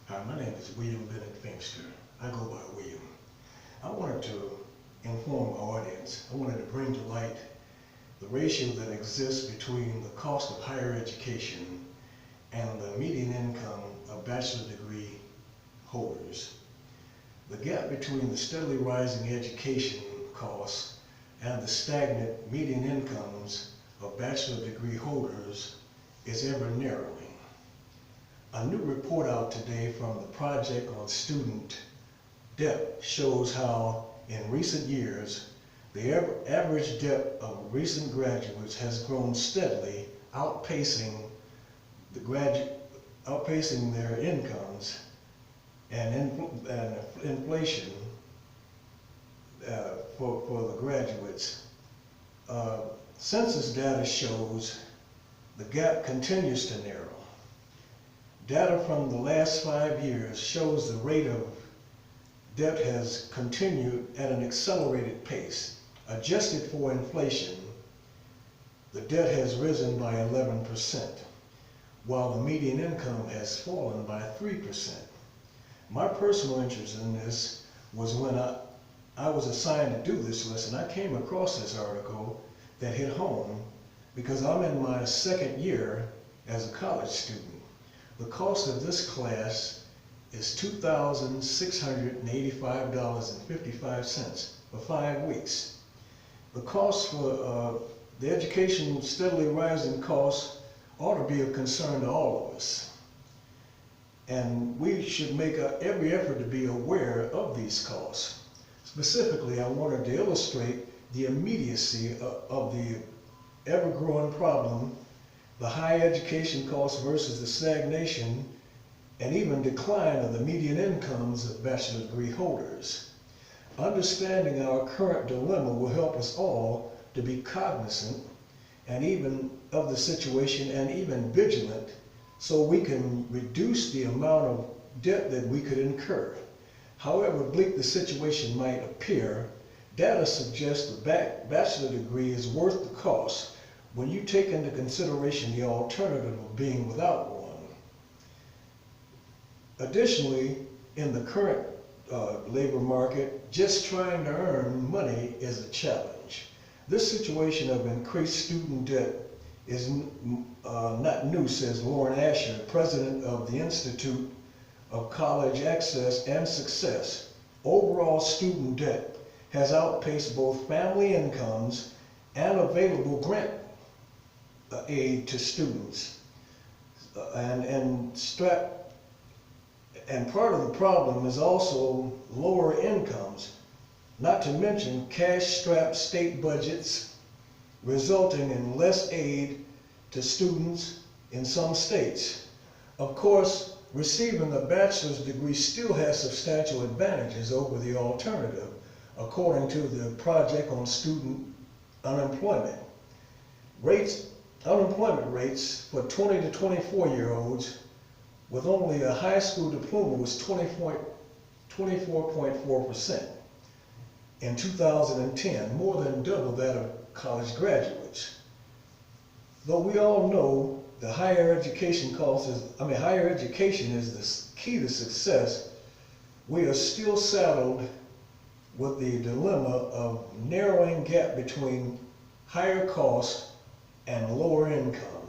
Hi, my name is William Bennett Finster. I go by William. I wanted to inform my audience, I wanted to bring to light the ratio that exists between the cost of higher education and the median income of bachelor degree holders. The gap between the steadily rising education costs and the stagnant median incomes of bachelor degree holders is ever narrowing. A new report out today from the Project on Student Debt shows how in recent years the average debt of recent graduates has grown steadily, outpacing their incomes and inflation for the graduates. Census data shows the gap continues to narrow. Data from the last 5 years shows the rate of debt has continued at an accelerated pace. Adjusted for inflation, the debt has risen by 11%, while the median income has fallen by 3%. My personal interest in this was when I was assigned to do this lesson. I came across this article that hit home because I'm in my second year as a college student. The cost of this class is $2,685.55 for 5 weeks. The cost for the education steadily rising costs ought to be of concern to all of us. And we should make every effort to be aware of these costs. Specifically, I wanted to illustrate the immediacy of the ever-growing problem, the high education costs versus the stagnation and even decline of the median incomes of bachelor degree holders. Understanding our current dilemma will help us all to be cognizant and even of the situation and even vigilant so we can reduce the amount of debt that we could incur. However bleak the situation might appear, data suggests the bachelor degree is worth the cost when you take into consideration the alternative of being without one. Additionally, in the current labor market, just trying to earn money is a challenge. This situation of increased student debt is not new, says Lauren Asher, president of the Institute of College Access and Success. Overall student debt has outpaced both family incomes and available grant aid to students. And part of the problem is also lower incomes, not to mention cash-strapped state budgets, resulting in less aid to students in some states. Of course, receiving a bachelor's degree still has substantial advantages over the alternative, according to the Project on Student Unemployment. Unemployment rates for 20 to 24-year-olds with only a high school diploma was 24.4% in 2010, more than double that of college graduates. Though we all know the higher education higher education is the key to success, we are still saddled with the dilemma of narrowing gap between higher costs and lower income.